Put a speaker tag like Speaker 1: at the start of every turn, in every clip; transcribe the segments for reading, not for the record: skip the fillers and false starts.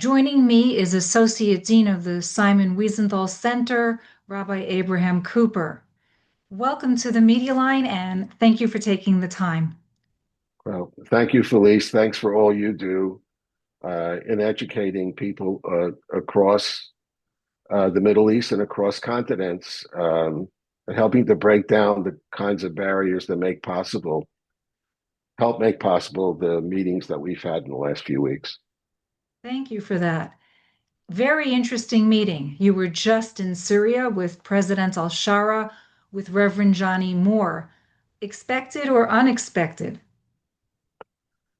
Speaker 1: Joining me is Associate Dean of the Simon Wiesenthal Center, Rabbi Abraham Cooper. Welcome to the Media Line and thank you for taking the time.
Speaker 2: Well, thank you, Felice. Thanks for all you do in educating people across the Middle East and across continents, and helping to break down the kinds of barriers that help make possible the meetings that we've had in the last few weeks.
Speaker 1: Thank you for that. Very interesting meeting. You were just in Syria with President AlShara, with Reverend Johnny Moore. Expected or unexpected?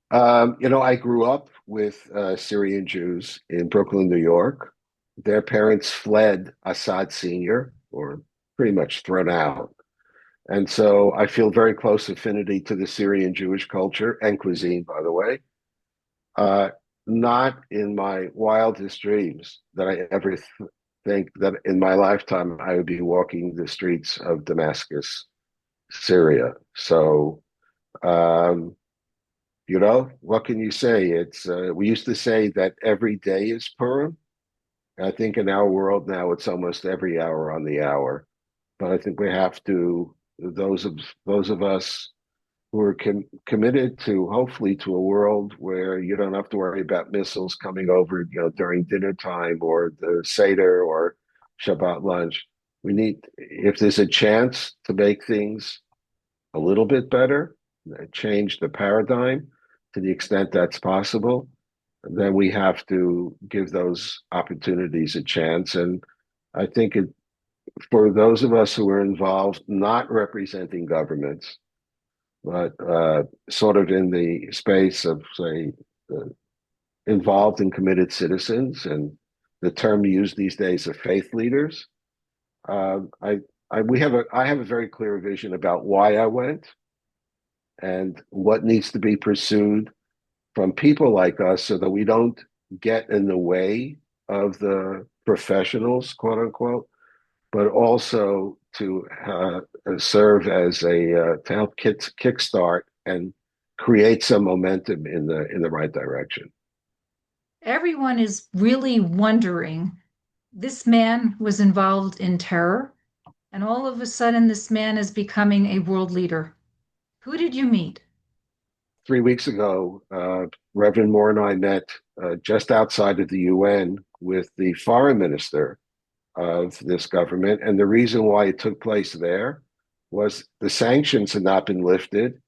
Speaker 2: I grew up with Syrian Jews in Brooklyn, New York. Their parents fled Assad Sr., or pretty much thrown out. And so I feel very close affinity to the Syrian Jewish culture and cuisine, by the way. Uh, Not in my wildest dreams that I ever think that in my lifetime I would be walking the streets of Damascus, Syria. So, um, what can you say? It's we used to say that every day is Purim. I think in our world now it's almost every hour on the hour. But I think we have to those of us who are committed to hopefully to a world where you don't have to worry about missiles coming over, during dinner time or the Seder or Shabbat lunch. We need, if there's a chance to make things a little bit better, change the paradigm to the extent that's possible, then we have to give those opportunities a chance. And I think for those of us who are involved, not representing governments, but sort of in the space of, say, uh, involved and committed citizens, and the term used these days of faith leaders. Uh, I, I have a very clear vision about why I went and what needs to be pursued from people like us, so that we don't get in the way of the professionals, quote unquote, but also to serve as to help kickstart and create some momentum in the right direction.
Speaker 1: Everyone is really wondering. This man was involved in terror, and all of a sudden, this man is becoming a world leader. Who did you meet?
Speaker 2: 3 weeks ago, Reverend Moore and I met just outside of the UN with the foreign minister of this government, and the reason why it took place there was the sanctions had not been lifted,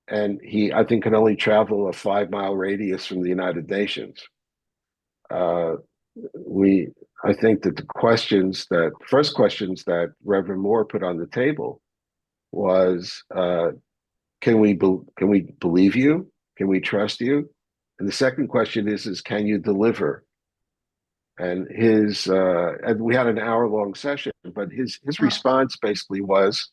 Speaker 2: and he, I think, can only travel a 5 mile radius from the United Nations. Uh, we, I think that the first questions that Reverend Moore put on the table was, can we believe you? Can we trust you? And the second question is can you deliver? And we had an hour-long session, but his
Speaker 1: Wow.
Speaker 2: response basically was,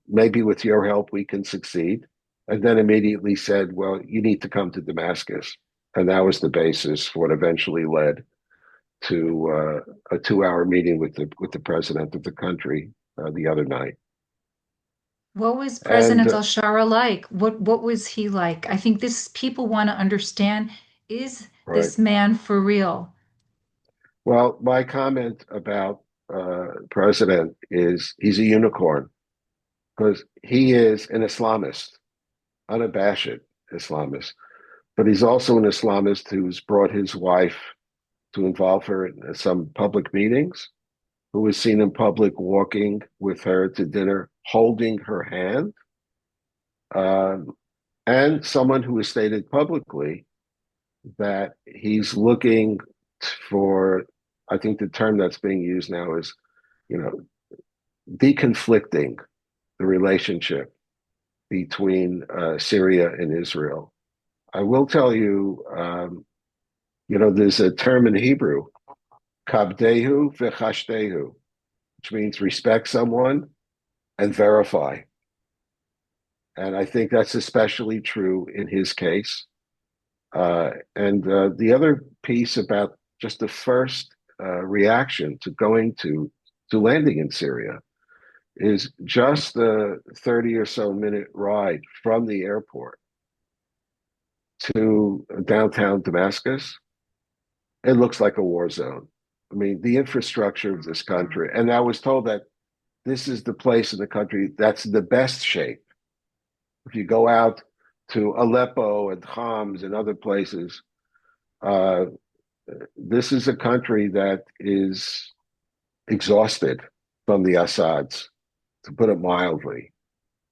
Speaker 2: maybe with your help we can succeed. And then immediately said, well, you need to come to Damascus. And that was the basis for what eventually led to a 2 hour meeting with the president of the country the other night.
Speaker 1: What was
Speaker 2: And
Speaker 1: President AlShara like? What was he like? I think this people want to understand, is
Speaker 2: right,
Speaker 1: this man for real?
Speaker 2: well, my comment about president is he's a unicorn because he is an Islamist, unabashed Islamist, but he's also an Islamist who's brought his wife to involve her in some public meetings, who was seen in public walking with her to dinner, holding her hand, um, and someone who has stated publicly that he's looking for, I think the term that's being used now is, you know, deconflicting the relationship between Syria and Israel. I will tell you, there's a term in Hebrew, kabdehu v'chashtehu, which means respect someone and verify. And I think that's especially true in his case. And the other piece about just the first reaction to going to landing in Syria is just the 30 or so minute ride from the airport to downtown Damascus. It looks like a war zone. I mean, the infrastructure of this country, and I was told that this is the place in the country that's the best shape. If you go out to Aleppo and Homs and other places, uh, this is a country that is exhausted from the Assads, to put it mildly.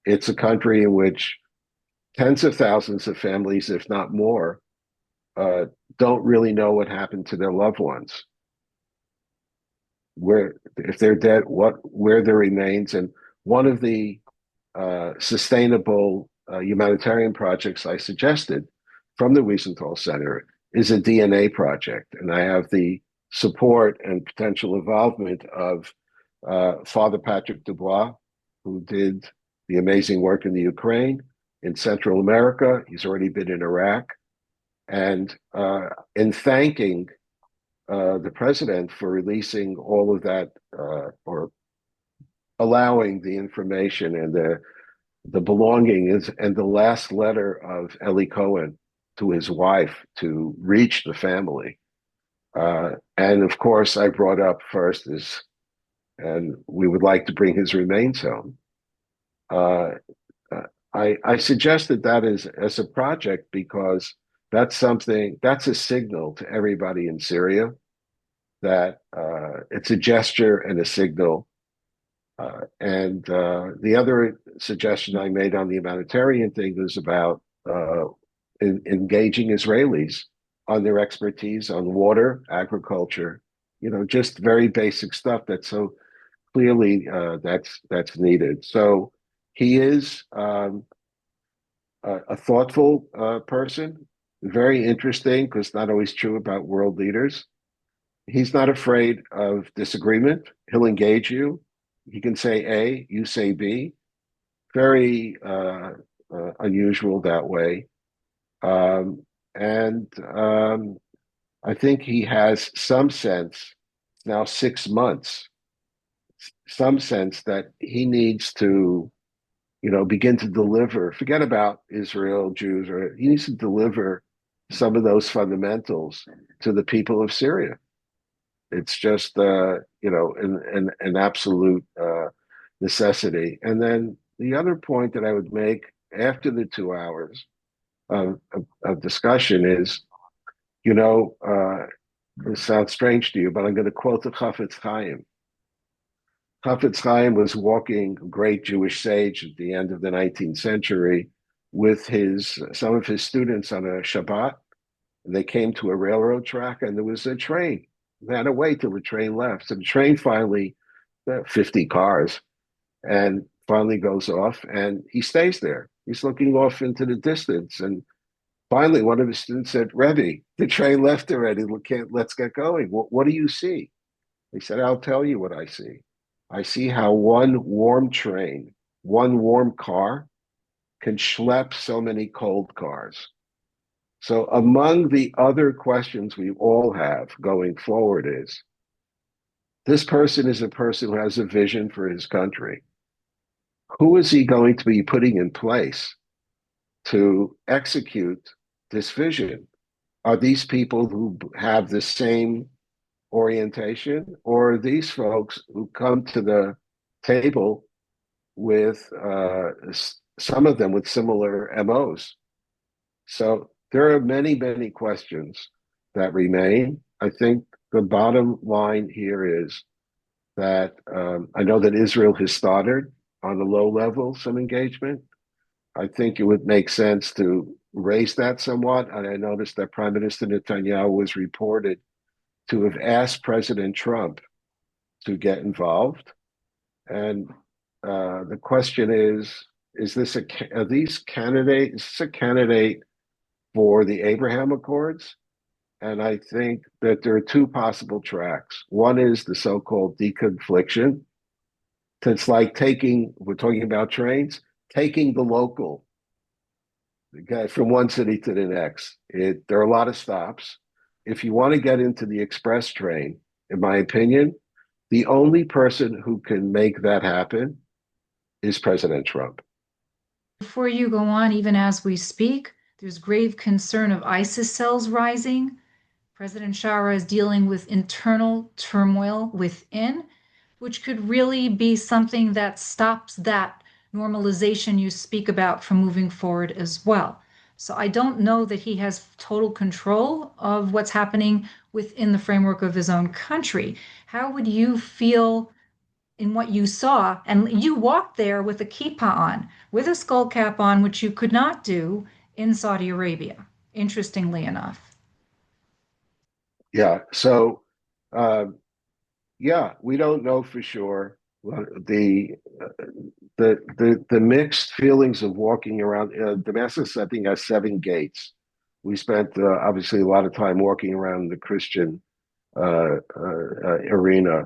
Speaker 2: It's a country in which tens of thousands of families, if not more, uh, don't really know what happened to their loved ones, where if they're dead, where their remains. And one of the sustainable humanitarian projects I suggested from the Wiesenthal Center is a DNA project, and I have the support and potential involvement of Father Patrick Dubois, who did the amazing work in the Ukraine, in Central America. He's already been in Iraq. And in thanking the president for releasing all of that or allowing the information and the belongings and the last letter of Eli Cohen to his wife to reach the family. And of course, I brought up first is, and we would like to bring his remains home. Uh, I suggested that as a project because that's a signal to everybody in Syria that it's a gesture and a signal. And the other suggestion I made on the humanitarian thing was about engaging Israelis on their expertise on water, agriculture, just very basic stuff that's so clearly that's needed. So he is a thoughtful person, very interesting because not always true about world leaders. He's not afraid of disagreement. He'll engage you. He can say A, you say B. Very unusual that way. And I think he has some sense, now 6 months, some sense that he needs to, begin to deliver, forget about Israel, Jews, or he needs to deliver some of those fundamentals to the people of Syria. It's just, an absolute necessity. And then the other point that I would make after the 2 hours of discussion is, this sounds strange to you, but I'm going to quote the Chafetz Chaim. Chafetz Chaim was walking, a great Jewish sage at the end of the 19th century, with some of his students on a Shabbat. And they came to a railroad track, and there was a train. They had to wait till the train left. So the train finally, 50 cars, and finally goes off, and he stays there. He's looking off into the distance, and finally, one of his students said, "Rebbe, the train left already. Let's get going. What do you see?" He said, "I'll tell you what I see. I see how one warm train, one warm car can schlep so many cold cars." So among the other questions we all have going forward is, this person is a person who has a vision for his country. Who is he going to be putting in place to execute this vision? Are these people who have the same orientation, or are these folks who come to the table with some of them with similar MOs? So there are many, many questions that remain. I think the bottom line here is that I know that Israel has started on a low level some engagement. I think it would make sense to raise that somewhat. And I noticed that Prime Minister Netanyahu was reported to have asked President Trump to get involved. And the question is this are these candidates? Is this a candidate for the Abraham Accords? And I think that there are two possible tracks. One is the so-called deconfliction. It's like we're talking about trains, taking the local from one city to the next. There are a lot of stops. If you want to get into the express train, in my opinion, the only person who can make that happen is President Trump.
Speaker 1: Before you go on, even as we speak, there's grave concern of ISIS cells rising. President Shara is dealing with internal turmoil within, which could really be something that stops that normalization you speak about from moving forward as well. So I don't know that he has total control of what's happening within the framework of his own country. How would you feel in what you saw? And you walked there with a kippah on, with a skull cap on, which you could not do in Saudi Arabia, interestingly enough.
Speaker 2: Yeah. So, uh, yeah, we don't know for sure. Well, the mixed feelings of walking around Damascus, I think, has seven gates. We spent obviously a lot of time walking around the Christian arena,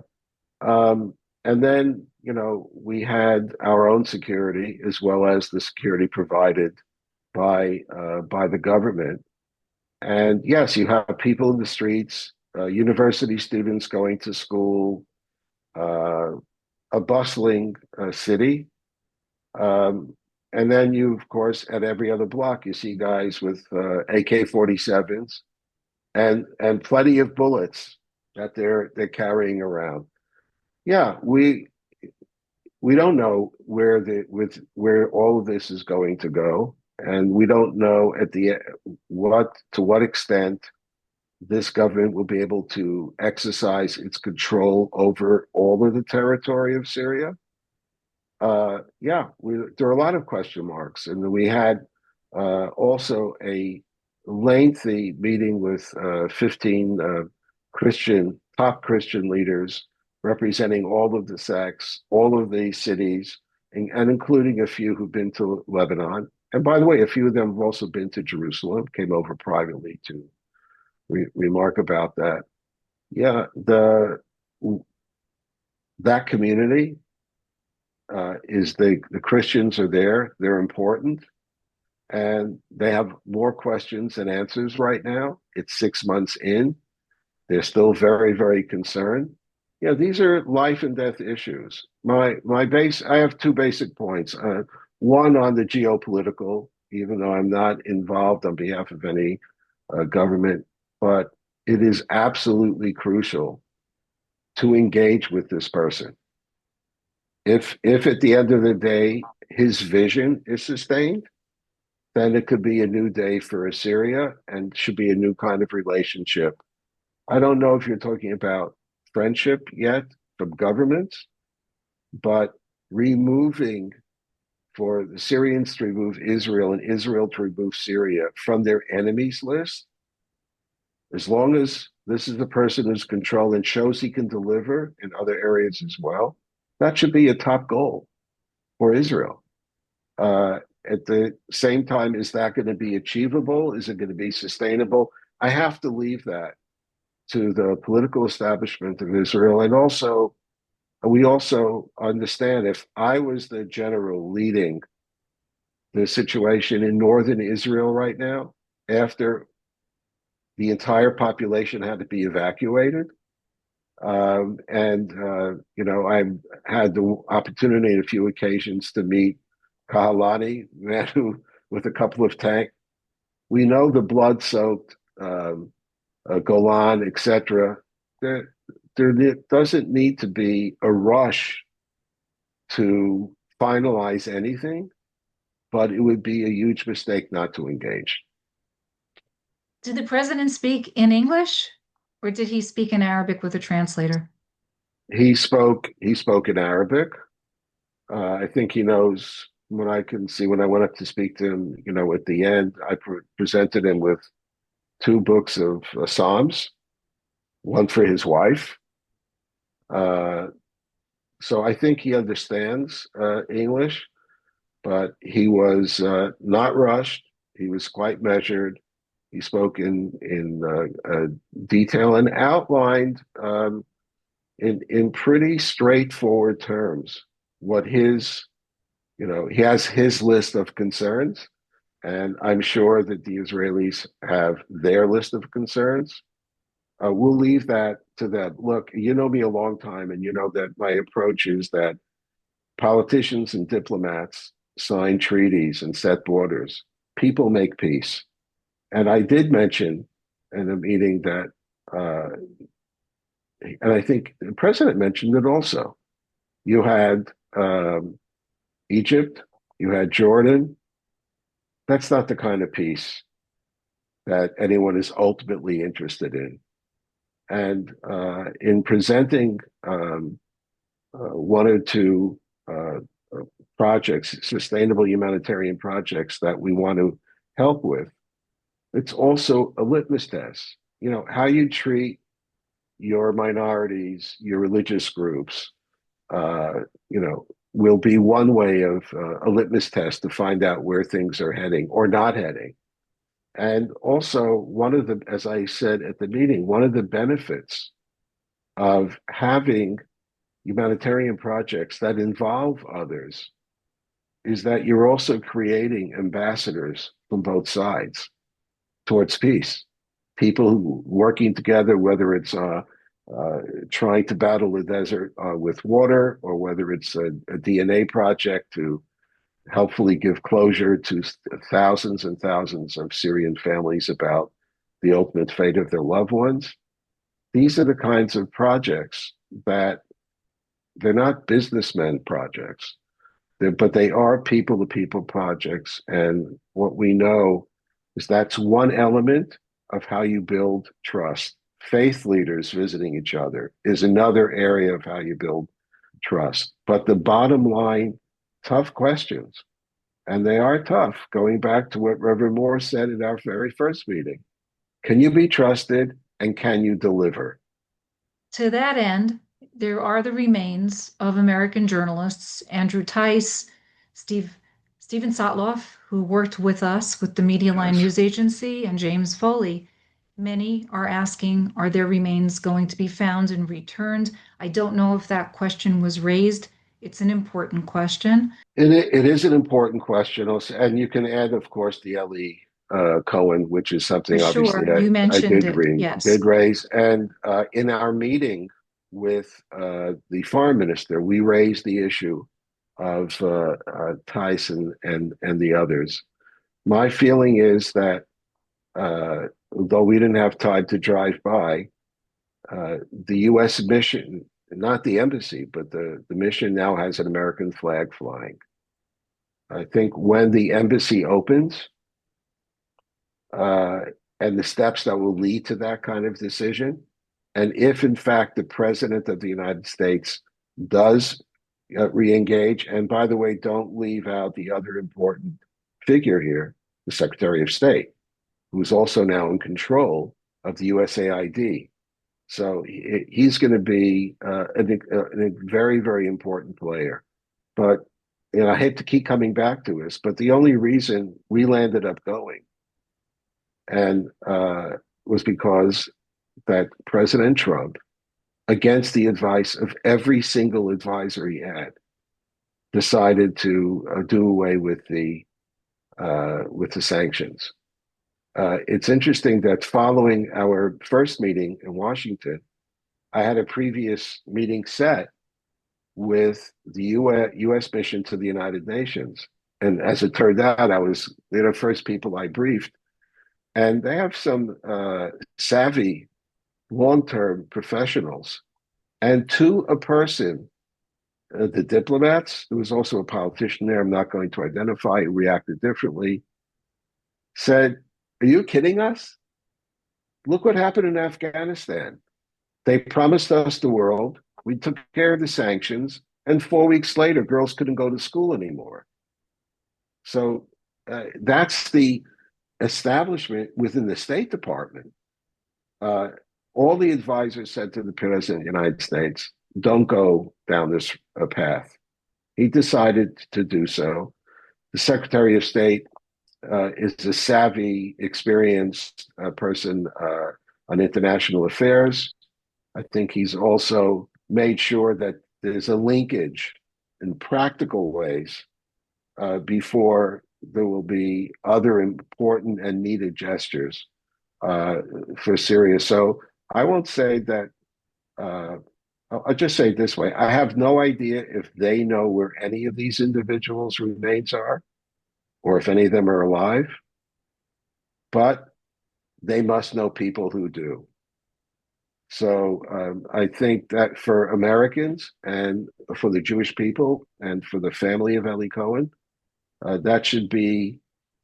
Speaker 2: um, and then we had our own security as well as the security provided by the government. And yes, you have people in the streets, university students going to school, uh, a bustling city. Um, and then you, of course, at every other block, you see guys with AK-47s and plenty of bullets that they're carrying around. Yeah, we don't know where all of this is going to go, and we don't know at the what to what extent this government will be able to exercise its control over all of the territory of Syria. Yeah, there are a lot of question marks, and we had also a lengthy meeting with 15 top Christian leaders representing all of the sects, all of the cities, and including a few who've been to Lebanon. And by the way, a few of them have also been to Jerusalem, came over privately to remark about that. Yeah, the that community is the Christians are there. They're important, and they have more questions than answers right now. It's 6 months in. They're still very, very concerned. These are life and death issues. I have two basic points. One on the geopolitical, even though I'm not involved on behalf of any government, but it is absolutely crucial to engage with this person. If at the end of the day his vision is sustained, then it could be a new day for Assyria and should be a new kind of relationship. I don't know if you're talking about friendship yet from governments, but removing for the Syrians to remove Israel and Israel to remove Syria from their enemies list, as long as this is the person who's control and shows he can deliver in other areas as well, that should be a top goal for Israel. At the same time, is that going to be achievable? Is it going to be sustainable? I have to leave that to the political establishment of Israel. And also, we also understand if I was the general leading the situation in northern Israel right now, after the entire population had to be evacuated, I've had the opportunity on a few occasions to meet Kahalani, man who, with a couple of tanks. We know the blood-soaked Golan, etc. There doesn't need to be a rush to finalize anything, but it would be a huge mistake not to engage.
Speaker 1: Did the president speak in English or did he speak in Arabic with a translator?
Speaker 2: He spoke in Arabic. I think he knows what I can see when I went up to speak to him. At the end, I presented him with two books of Psalms, one for his wife. Uh, so I think he understands English, but he was not rushed. He was quite measured. He spoke in detail and outlined in pretty straightforward terms what he has his list of concerns, and I'm sure that the Israelis have their list of concerns. We'll leave that to them. Look, you know me a long time, and you know that my approach is that politicians and diplomats sign treaties and set borders. People make peace. And I did mention in a meeting that uh, and I think the president mentioned it also. You had Egypt, you had Jordan. That's not the kind of peace that anyone is ultimately interested in. And in presenting one or two uh, projects, sustainable humanitarian projects that we want to help with, it's also a litmus test. You know, how you treat your minorities, your religious groups, uh, you know, will be one way of a litmus test to find out where things are heading or not heading. And also, one of the, as I said at the meeting, one of the benefits of having humanitarian projects that involve others is that you're also creating ambassadors from both sides towards peace. People working together, whether it's uh, trying to battle the desert with water, or whether it's a DNA project to helpfully give closure to thousands and thousands of Syrian families about the ultimate fate of their loved ones. These are the kinds of projects that they're not businessmen projects, but they are people to people projects. And what we know is that's one element of how you build trust. Faith leaders visiting each other is another area of how you build trust. But the bottom line, tough questions, and they are tough, going back to what Reverend Moore said at our very first meeting. Can you be trusted and can you deliver?
Speaker 1: To that end, there are the remains of American journalists Andrew Tice, Stephen Sotloff, who worked with us with the Media Line
Speaker 2: Yes.
Speaker 1: News Agency, and James Foley. Many are asking, are their remains going to be found and returned? I don't know if that question was raised. It's an important question.
Speaker 2: It is an important question, also, and you can add, of course, the Ellie Cohen, which is
Speaker 1: For
Speaker 2: something obviously
Speaker 1: sure, you
Speaker 2: I
Speaker 1: mentioned it. Yes.
Speaker 2: did raise, and in our meeting with the foreign minister, we raised the issue of Tyson and the others. My feeling is that although we didn't have time to drive by, the U.S. mission, not the embassy, but the mission now has an American flag flying. I think when the embassy opens, uh, and the steps that will lead to that kind of decision, and if in fact the president of the United States does re-engage, and by the way, don't leave out the other important figure here, the Secretary of State, who's also now in control of the USAID. So he's going to be a very, very important player. But I hate to keep coming back to this, but the only reason we landed up going and was because that President Trump, against the advice of every single advisor he had, decided to do away with the sanctions. It's interesting that following our first meeting in Washington, I had a previous meeting set with the U.S. mission to the United Nations. And as it turned out, I was the first people I briefed. And they have some savvy long-term professionals. And to a person, the diplomats, there was also a politician there, I'm not going to identify, who reacted differently, said, "Are you kidding us? Look what happened in Afghanistan. They promised us the world. We took care of the sanctions. And 4 weeks later, girls couldn't go to school anymore." So that's the establishment within the State Department. Uh, all the advisors said to the President of the United States, don't go down this path. He decided to do so. The Secretary of State is a savvy, experienced person on international affairs. I think he's also made sure that there's a linkage in practical ways before there will be other important and needed gestures for Syria. So I won't say that. I'll just say it this way: I have no idea if they know where any of these individuals' remains are, or if any of them are alive. But they must know people who do. So I think that for Americans and for the Jewish people and for the family of Eli Cohen, that should be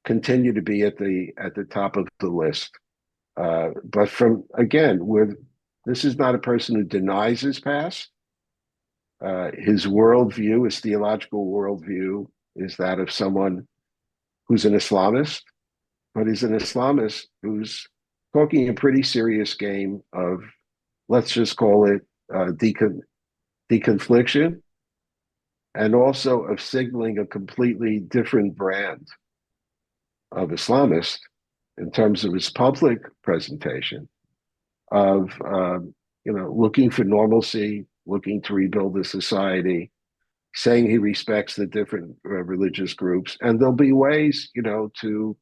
Speaker 2: continue to be at the top of the list. But from again, with this is not a person who denies his past. His worldview, his theological worldview, is that of someone who's an Islamist, but he's an Islamist who's talking a pretty serious game of, let's just call it, deconfliction, and also of signaling a completely different brand of Islamist in terms of his public presentation of looking for normalcy, looking to rebuild the society, saying he respects the different religious groups, and there'll be ways to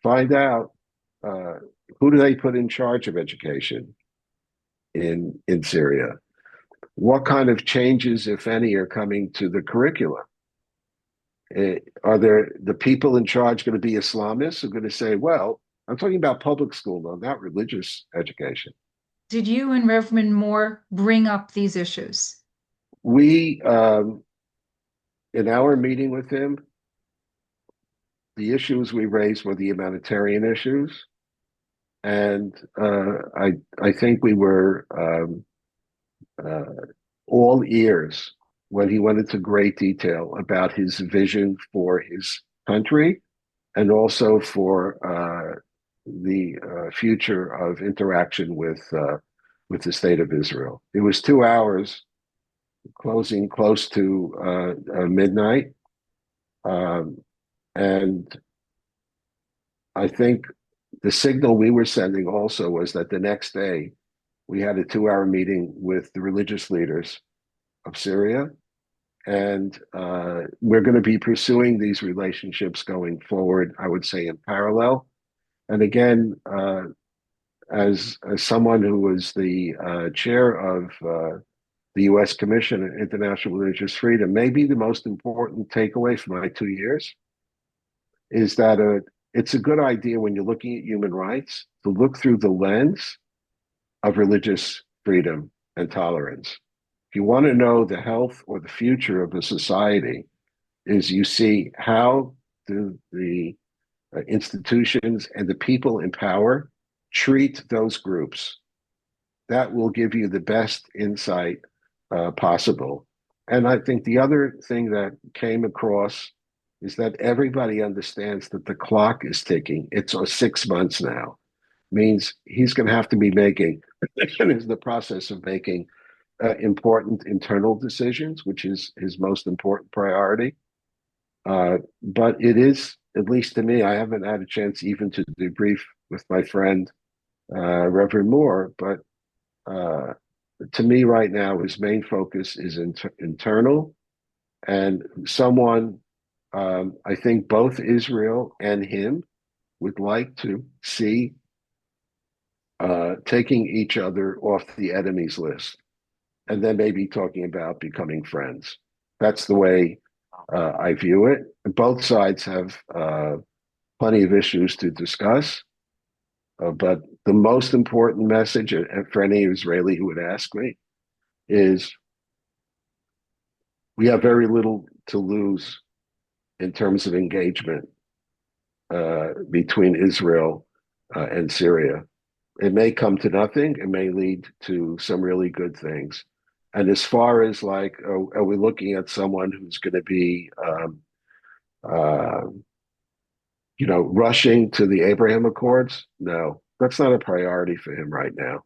Speaker 2: find out uh, who do they put in charge of education in Syria. What kind of changes, if any, are coming to the curriculum? Are there the people in charge going to be Islamists who are going to say, well, I'm talking about public school, though, not religious education.
Speaker 1: Did you and Reverend Moore bring up these issues?
Speaker 2: We, in our meeting with him, the issues we raised were the humanitarian issues. And I think we were uh, all ears when he went into great detail about his vision for his country and also for the future of interaction with the state of Israel. It was 2 hours, closing close to midnight, um, and I think the signal we were sending also was that the next day we had a 2 hour meeting with the religious leaders of Syria. And we're going to be pursuing these relationships going forward, I would say, in parallel. And again, as someone who was the chair of the U.S. Commission on International Religious Freedom, maybe the most important takeaway from my 2 years is that it's a good idea when you're looking at human rights to look through the lens of religious freedom and tolerance. If you want to know the health or the future of a society, is you see how do the institutions and the people in power treat those groups. That will give you the best insight possible. And I think the other thing that came across is that everybody understands that the clock is ticking. It's 6 months now. Means he's going to have to be making, is the process of making important internal decisions, which is his most important priority. But it is, at least to me, I haven't had a chance even to debrief with my friend, Reverend Moore, but uh, to me right now, his main focus is internal and someone, I think both Israel and him would like to see taking each other off the enemies list and then maybe talking about becoming friends. That's the way I view it. Both sides have plenty of issues to discuss, but the most important message, and for any Israeli who would ask me, is we have very little to lose in terms of engagement between Israel and Syria. It may come to nothing. It may lead to some really good things. And as far as like, are we looking at someone who's going to be, uh, rushing to the Abraham Accords? No, that's not a priority for him right now.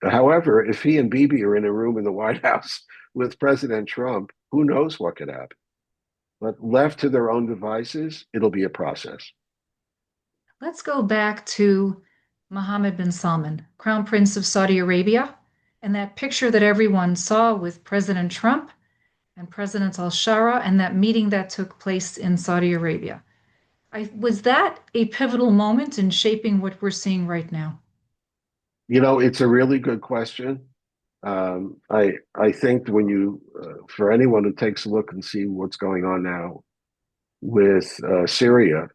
Speaker 2: However, if he and Bibi are in a room in the White House with President Trump, who knows what could happen? But left to their own devices, it'll be a process.
Speaker 1: Let's go back to Mohammed bin Salman, Crown Prince of Saudi Arabia, and that picture that everyone saw with President Trump and President AlShara and that meeting that took place in Saudi Arabia. Was that a pivotal moment in shaping what we're seeing right now?
Speaker 2: It's a really good question. I think when for anyone who takes a look and see what's going on now with Syria,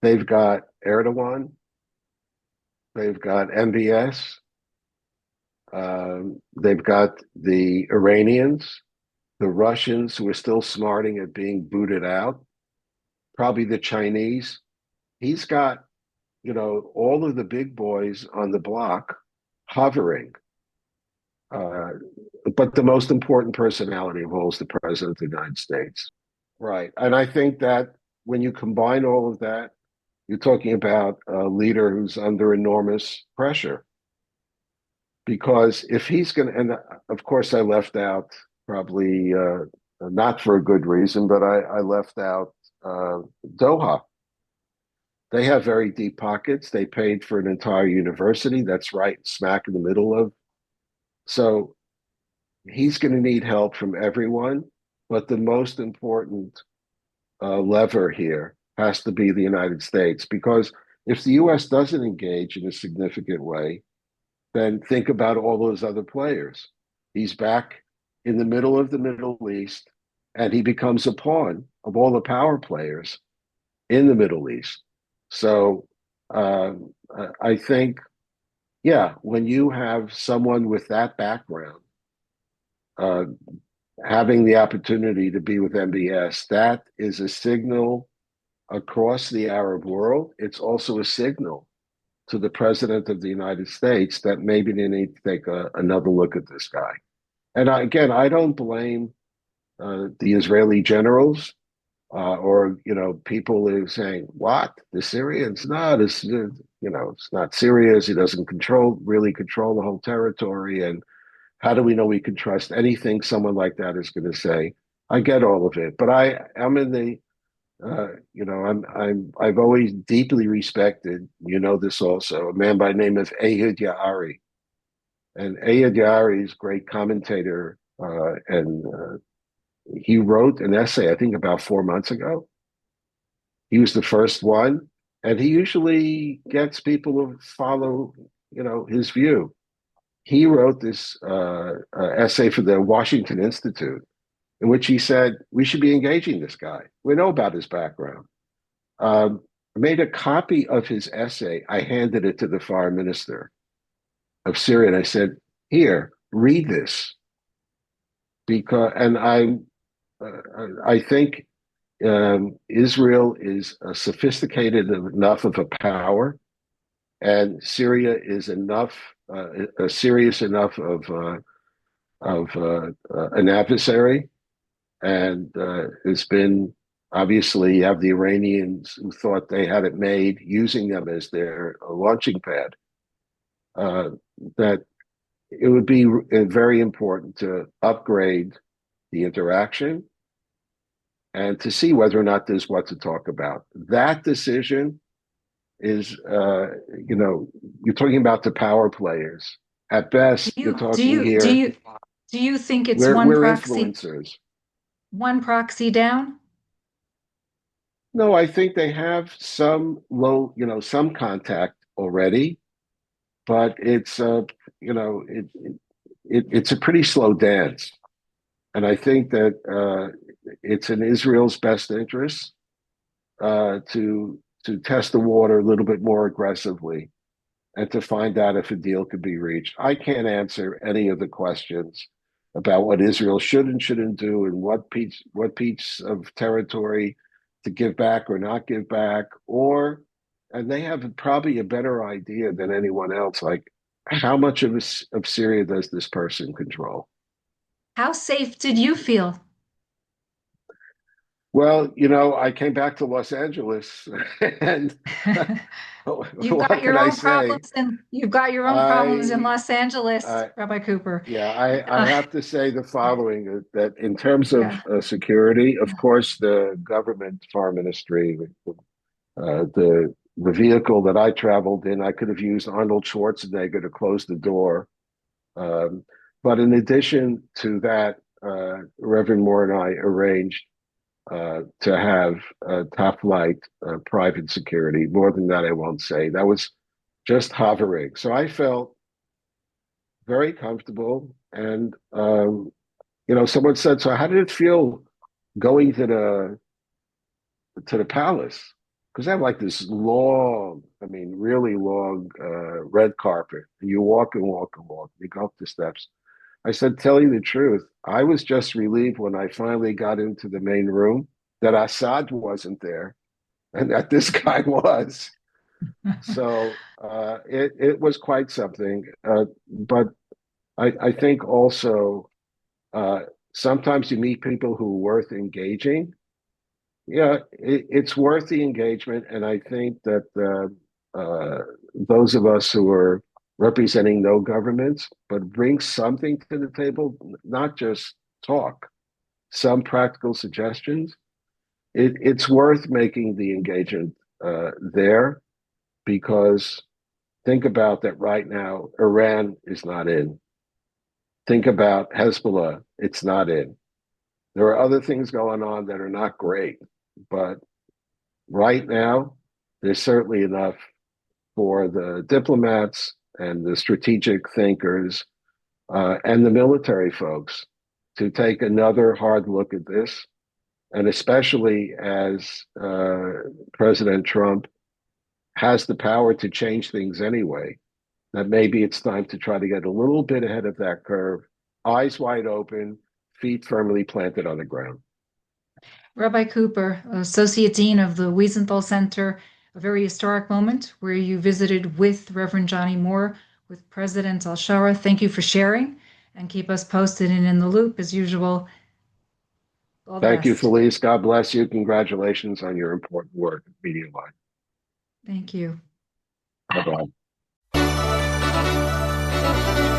Speaker 2: they've got Erdogan, they've got MBS, They've got the Iranians, the Russians who are still smarting at being booted out, probably the Chinese. He's got, all of the big boys on the block hovering. Uh, but the most important personality of all is the President of the United States. Right. And I think that when you combine all of that, you're talking about a leader who's under enormous pressure. Because if he's going to, and of course, I left out probably not for a good reason, but I left out Doha. They have very deep pockets. They paid for an entire university. That's right smack in the middle of. So he's going to need help from everyone. But the most important lever here has to be the United States, because if the US doesn't engage in a significant way, then think about all those other players. He's back in the middle of the Middle East, and he becomes a pawn of all the power players in the Middle East. So I think, yeah, when you have someone with that background, uh, having the opportunity to be with MBS, that is a signal across the Arab world. It's also a signal to the President of the United States that maybe they need to take another look at this guy. And again, I don't blame the Israeli generals or people who are saying, "What, the Syrians? No, this it's not Syria's. He doesn't really control the whole territory, and how do we know we can trust anything someone like that is going to say?" I get all of it, but I'm in the I've always deeply respected, this also, a man by the name of Ehud Ya'ari. And Ehud Ya'ari is a great commentator, and he wrote an essay, I think about 4 months ago. He was the first one, and he usually gets people to follow, his view. He wrote this essay for the Washington Institute, in which he said we should be engaging this guy. We know about his background. I made a copy of his essay. I handed it to the foreign minister of Syria, and I said, "Here, read this," because, and I think Israel is sophisticated enough of a power, and Syria is serious enough of an adversary, and it's been, obviously, you have the Iranians who thought they had it made, using them as their launching pad. That it would be very important to upgrade the interaction and to see whether or not there's what to talk about. That decision is, you're talking about the power players. At
Speaker 1: Do
Speaker 2: best, you're
Speaker 1: you do
Speaker 2: talking
Speaker 1: you do
Speaker 2: here,
Speaker 1: you do you think it's
Speaker 2: we're influencers.
Speaker 1: one proxy down?
Speaker 2: No, I think they have some some contact already, but it's it's a pretty slow dance. And I think that it's in Israel's best interest to test the water a little bit more aggressively and to find out if a deal could be reached. I can't answer any of the questions about what Israel should and shouldn't do and what piece of territory to give back or not give back, and they have probably a better idea than anyone else, like how much of Syria does this person control?
Speaker 1: How safe did you feel?
Speaker 2: Well, I came back to Los Angeles, and what can I say?
Speaker 1: You've got your own problems in
Speaker 2: I,
Speaker 1: Los Angeles,
Speaker 2: I,
Speaker 1: Rabbi Cooper.
Speaker 2: yeah, I
Speaker 1: Uh,
Speaker 2: have to say the following: that in terms of
Speaker 1: yeah.
Speaker 2: security, of course, the government foreign ministry, the vehicle that I traveled in, I could have used Arnold Schwarzenegger to close the door. Um, but in addition to that, Reverend Moore and I arranged to have top flight private security. More than that, I won't say. That was just hovering. So I felt very comfortable. And, someone said, "So how did it feel going to the palace?" because I have like this long, I mean, really long red carpet. You walk and walk and walk. You go up the steps. I said, tell you the truth, I was just relieved when I finally got into the main room that Assad wasn't there and that this guy was. So it was quite something. But I think also uh, sometimes you meet people who are worth engaging. Yeah, it's worth the engagement, and I think that those of us who are representing no governments, but bring something to the table, not just talk, some practical suggestions. It's worth making the engagement there because think about that right now, Iran is not in. Think about Hezbollah, it's not in. There are other things going on that are not great, but right now, there's certainly enough for the diplomats and the strategic thinkers and the military folks to take another hard look at this. And especially as President Trump has the power to change things anyway, that maybe it's time to try to get a little bit ahead of that curve, eyes wide open, feet firmly planted on the ground.
Speaker 1: Rabbi Cooper, Associate Dean of the Wiesenthal Center, a very historic moment where you visited with Reverend Johnny Moore with President AlShara. Thank you for sharing and keep us posted and in the loop as usual. All the
Speaker 2: Thank you,
Speaker 1: best.
Speaker 2: Felice. God bless you. Congratulations on your important work at Media Line.
Speaker 1: Thank you.
Speaker 2: Bye bye.